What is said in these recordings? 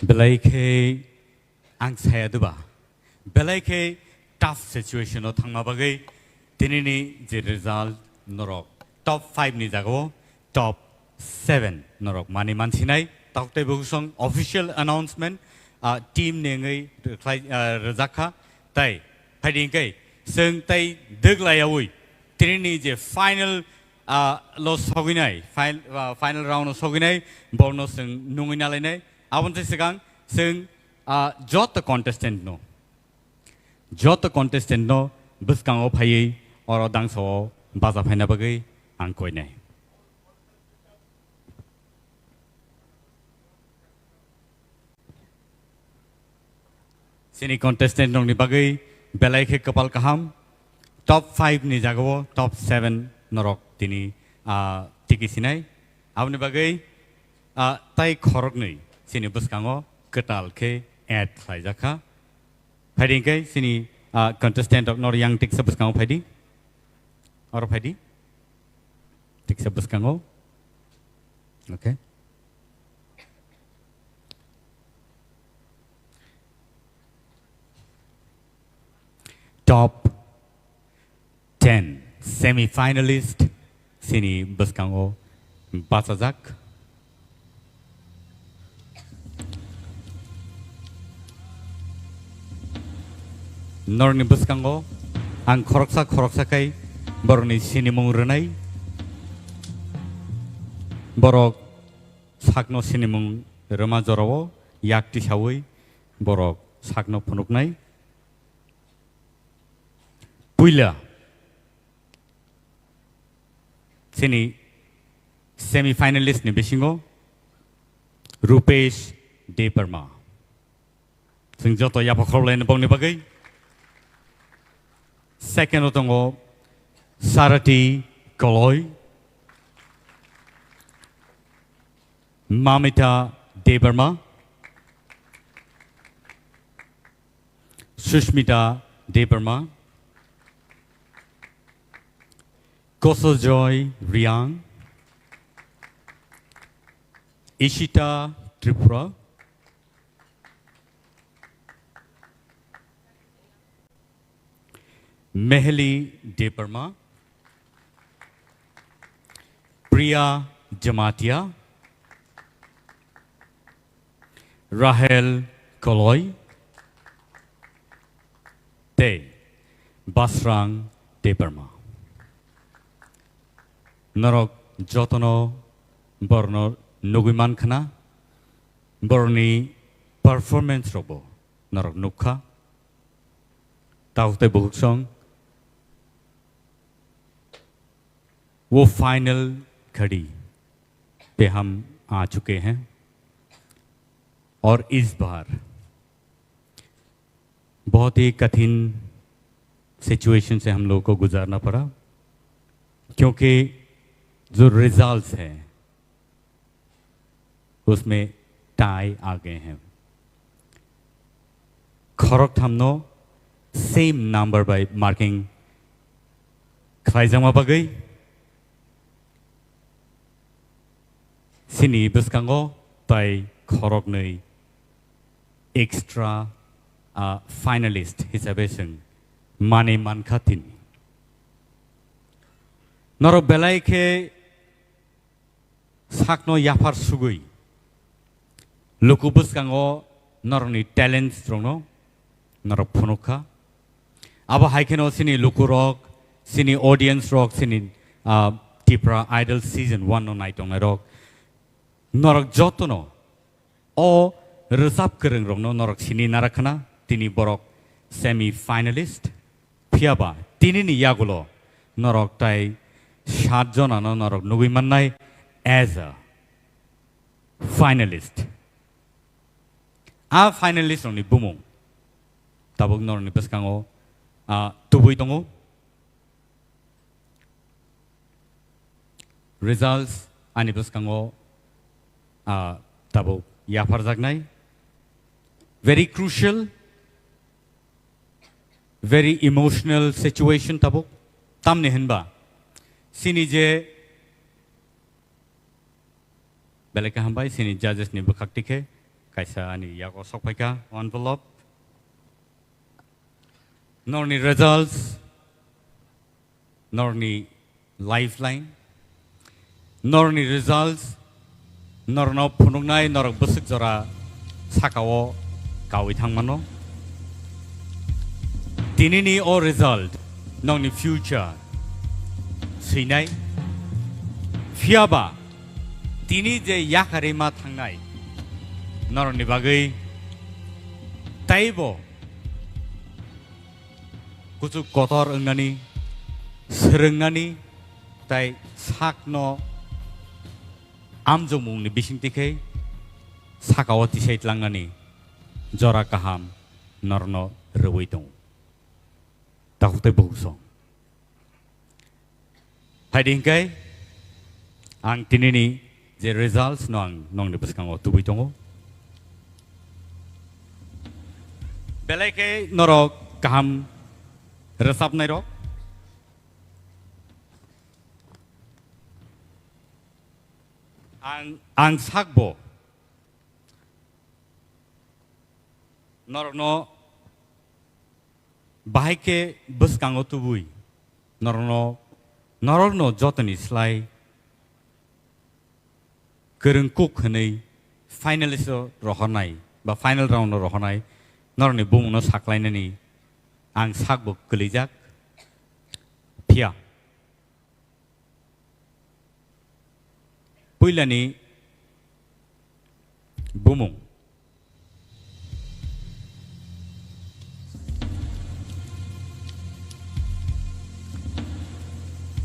बेलायखे आं सायादोबा बेलायखे tough situation o thangma bagai tinini je result norok top 5 ni jago top 7 norok mani mansinai takte bugusong official announcement team nengai rajaka tai phading kai seng tai deglayawi tinini je final loss hoginai final round o soginai borno seng nungina lainai abonte sigang seng jot the contestant no Jat contestant no बसकांगो फायै और दांसो बाजा फायना बगै आं कोइनाय सिनी contestant नोंनि बगै बेलायखे कपाल काहाम top 5 नि जागो top 7 नरक तिनी टिकिसिनाय आवनि बगै ताई खरगनै सिनी बसकांगो कटालखे add खायजाखा Fighting guys, sini contestant of nor young take sabus kang fighting or fighting take sabus kang okay. Top 10 semi-finalist sini bus kang basazak. Norni buskango ang koroksa kai boroni sinimung renai borok sakno sinimung rema jorowo yakti sawi borok sakno punuknai puila sini semi finalist ni bisingo Rupesh TIPRA sing joto yapakhorlen bongni bagai Second otongo Sarati Koloy Mamita TIPRA Sushmita TIPRA Kosojoy Riang Ishita Tripura Mehli TIPRA Priya Jamatia Rahel Koloy Te Basrang TIPRA Narok Jotono Borno Nugiman Khana Borni Performance Robo Narok Nukha Taute Buksong वो final घड़ी पे हम आ चुके हैं और इस बार बहुत ही कठिन सिचुएशन से हम लोगों को गुजारना पड़ा क्योंकि जो रिजल्ट्स हैं उसमें टाई आ गए हैं खरोक हमनो सेम नंबर बाय मार्किंग खाइजामा बगै Sini buskango tai khorognei extra finalist hisabe sing mane mankhatin noro belaike sakno yapar sugui loku buskango noroni talents strongno noro phunukha aba haikeno sini loku rock sini audience rock sini TIPRA idol season 1 no night on rock Norok jotono o resap kereng rongno norok sini narakana tini borok semi finalist piaba tini ni yagulo norok tai 7 jona no norok nugimanai as a finalist a finalist oni bumung tabuk nor ni peskango tubui tongo results ani peskango tabo yapar jagnai very crucial very emotional situation tabo tamne henba sini je beleka hambai sini judges ni bakak tike kaisa ani yago Sogwikha envelope. Norni results, norni lifeline, norni results, norno punungnai norok busuk jora sakao kawi thangmano. Tinini o result, norni future, sinai, fiaba, tini je yakarima thangnai, norni bagai, taibo, kucu kotor enggani, serengani, tai sakno amjomung ni bising tikai, sakawati sait langani, jora kaham, norno rewitong. Takutay bugso. Hadingkay, ang tinini je results nong nibus kang tubitongo. Belay kay norok kaham resap na ro. Ang sakbo norok no bahay ke bus kango tubui norok no jotani slai kereng kuk hanai finalist rohonai ba final round rohonai norni bung no saklai nani ang sakbo kelijak pia puilani bumung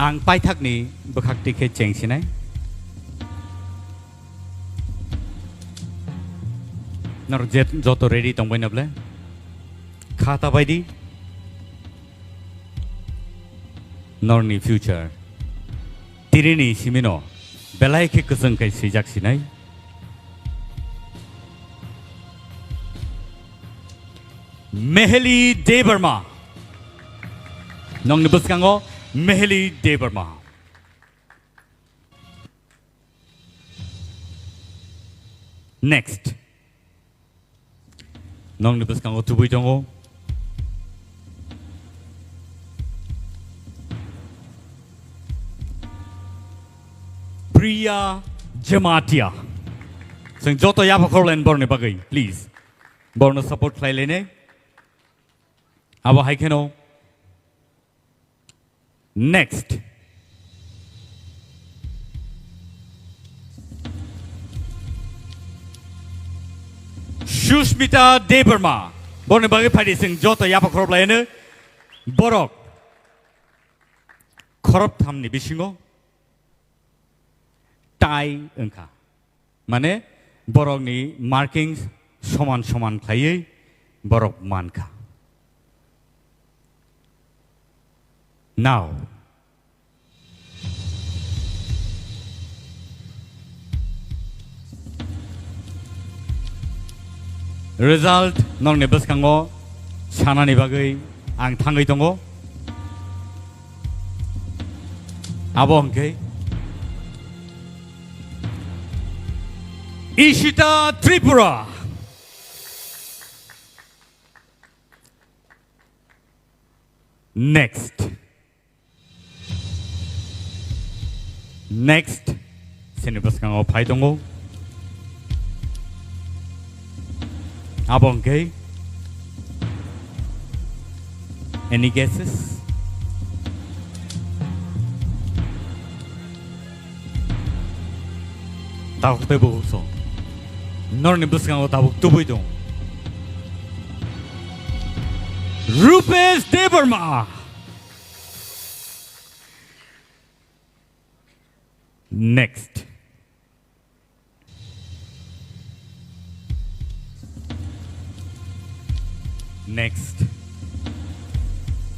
ang paithak ni bekhakti ke chengsinai nor jet joto ready tongbai nable khata baidi norni future tirini simino belai ke kusang kai sijak sinai Meheli Debarma nong nibus kango Meheli Debarma. Next. Nong nibus kango tubuy tongo. Priya Jamatia. Sang joto yapa korlen borne bagay, please. Borno support play lene. Aba haikeno. Next. Shushmita Debarma. Borne bagay padi sing joto yapa korop lene. Borok. Korop tham ni bisingo. Tai engka. Mane borok ni markings soman khaye borok manka. Now, result nong nebus kango sana ni bagai ang thangai tongo abo hangke Ishita TIPRA next sinibus kango pai tongo abong kay any guesses tawag tayo buhuso nornibus kango tawag tuboy tong Rupesh Debarma next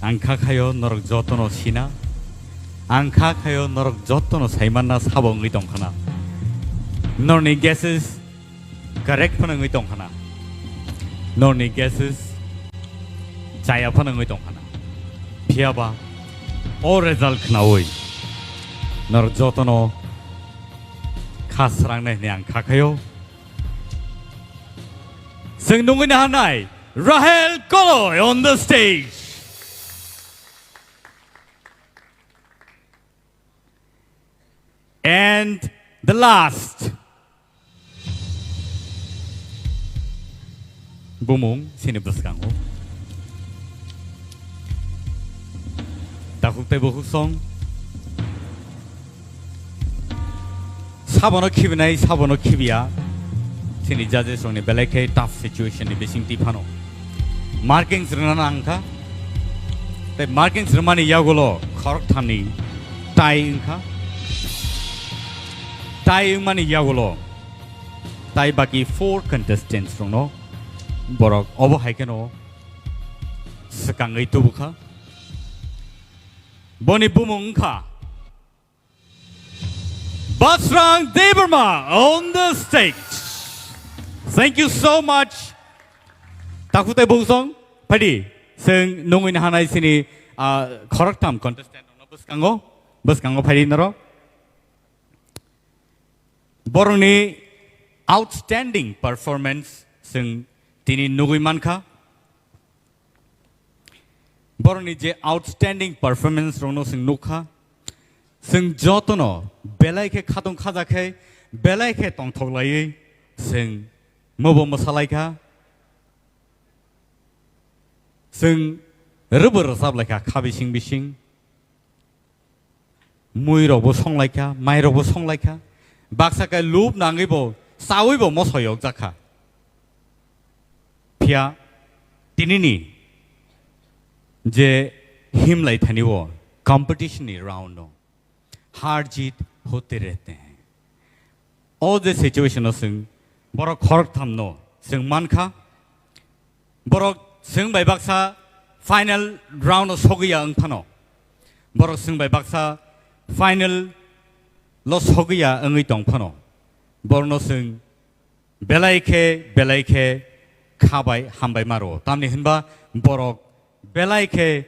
angka kayo norok joto no sina angka kayo norok joto no saimanna Sabo ngi tong khana norni guesses correct phana ngi tong khana norni guesses chaya phana ngi tong khana phiaba o result khna oi nor joto no khasrang ne angka kayo Sing nungi na hanay, Rahel Koloy on the stage. And the last, Bumung sinibaskango. Takuk te bohuk song. Sabono kibinay, sabono kibia. Sini judges song ni belake tough situation ni besing tipano. Markings runana angka. Te markings rumani yagulo korok thamni tai angka. Tai mani yagulo. Tai baki 4 contestants from no. Borok obo haikeno. Sekangai tubuka. Boni bumungka. Basrang Deberma on the stage. Thank you so much. Takute bungsong padi sing nungin hanai sini koraktam contestant no buskango padi naro. Boroni outstanding performance sing tini nungui manka. Boroni je outstanding performance rono sing nukha. Sing jotono belai ke khatong khaja ke belai ke tong thoglai sing mobo masalai ka sing rubber sab lai ka khabising bising mui ro bo song lai ka mai ro bo song lai ka baksa ka loop nangi bo sawi bo mo soyok jakha phia tinini je him lai thani wo competition ni round no हार जीत होते रहते हैं all the situation sing borok khorok thamno sing manka borok sing bai baksa final round of sogiya angphano borok sing bai baksa final lo sogiya angi tongphano borno sing belaike khabai hambai maro tamni hinba borok belaike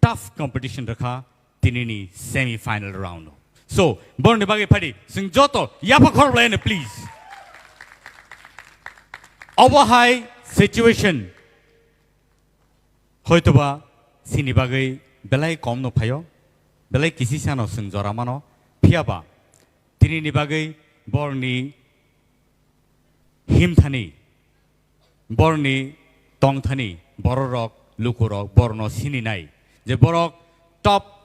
tough competition rakha tinini semi-final round. So, born bagi padi, sing joto, yapa korblane please. Our high situation. Hoitoba, sini bagi belai kom no payo, belai kisi sano sing joramano, piaba. Tinini bagi borni him thani, borni tong thani, bororok, lukurok, borno sini nai. Je borok top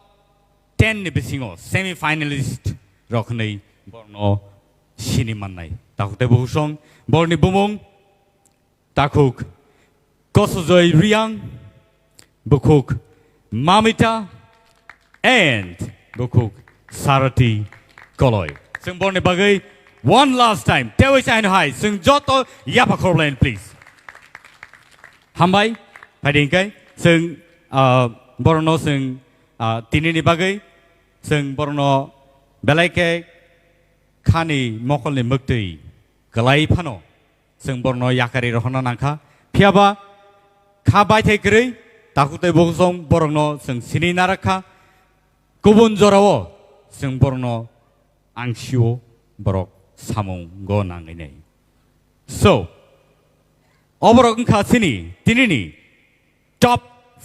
10 nibisingo semi-finalist rokhnei borno siniman takute buhusong borni bumung takuk kosozoi riang bukuk mamita and bukuk sarati koloi sing borni bagai one last time tewi chain hai sing joto yapa korlen please hambai padingkai sing borno sing tinini bagai sing borno belaike khani mokol ni mukti galai phano sing borno yakari rohna nangkha phiaba khabai thekri takute bogsong borno sing sini narakha kubun jorawo sing borno angshio borok samung go nangine so oborok kha sini tinini top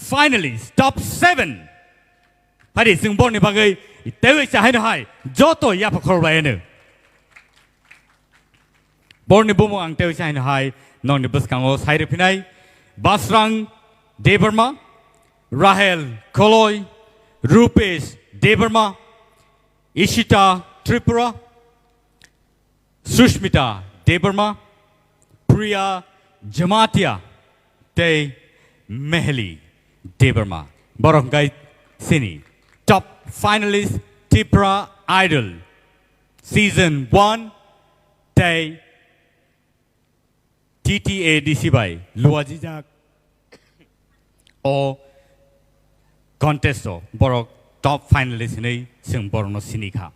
finalists top 7 Padi sing borni bagai tewi chahin hai joto yapa korbaene borni bumo ang tewi chahin hai non buskango saire pinai Basrang Deberma Rahel Koloy Rupesh Deberma Ishita TIPRA Sushmita Deberma Priya Jamatia Te Mehli Deberma Borongkai Sini top finalist TIPRA Idol season 1 day TTADC by Luajijak or contesto borok top finalist ni sing borno sinika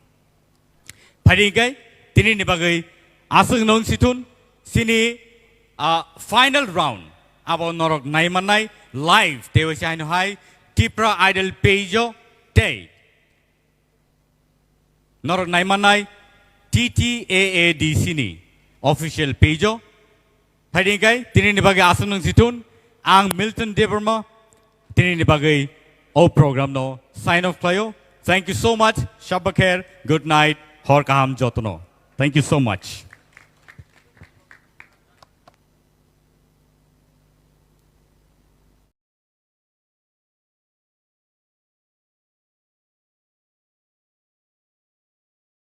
Padigai tini ni bagai asung non situn sini final round abo norok naimanai live tewe chaino hai TIPRA Idol page day norok naimanai TTAADC ni official page Faidingkai, tinini bagai asanung situn, ang Milton Deverma, tinini bagai o program no sign off klayo. Thank you so much. Shabakher, good night, hor kaham jotono. Thank you so much.